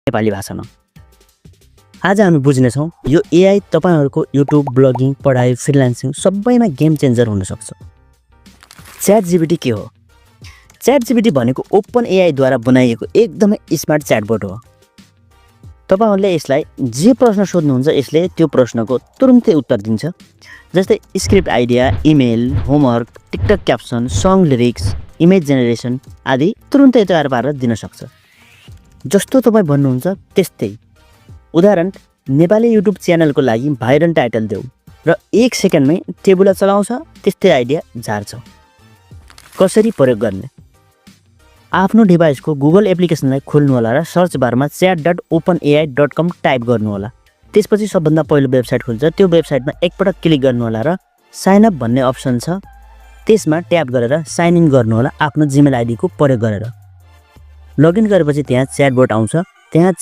नेपाली भाषामा। आज हामी बुझ्नेछौँ यो एआई तपाईहरुको युट्युब, ब्लगिङ, पढाइ, फ्रिलान्सिङ सबैमा गेम चेन्जर हुन सक्छ। च्याटजीपीटी के हो? च्याटजीपीटी भनेको ओपन एआई द्वारा बनाइएको एकदमै स्मार्ट च्याटबोट हो। तपाईहरुले यसलाई जे प्रश्न सोध्नुहुन्छ यसले त्यो प्रश्नको तुरुन्तै उत्तर दिन्छ। जस्तै script idea, email, homework, TikTok caption, song lyrics, image generation आदि तुरुन्तै तयार पारेर दिन सक्छ। जस्तो तपाई भन्नुहुन्छ त्यस्तै। उदाहरण नेपाली युट्युब च्यानलको लागि भाइरल टाइटल देऊ र 1 सेकेन्डमै टेबुला चलाउँछ, त्यस्तै आइडिया झार्छ। कसरी प्रयोग गर्ने? आफ्नो डिभाइसको गुगल एप्लिकेसनलाई खोल्नुहोला र सर्च बारमा chat.openai.com टाइप गर्नुहोला। त्यसपछि सबभन्दा पहिलो वेबसाइट खुल्छ। त्यो वेबसाइटमा एकपटक क्लिक गर्नुहोला र साइन अप भन्ने अप्सन छ, त्यसमा ट्याप गरेर साइन इन गर्नुहोला आफ्नो जीमेल आइडी को प्रयोग गरेर। लगइन गरेपछि त्यहाँ च्याटबोट आउँछ। त्यहाँ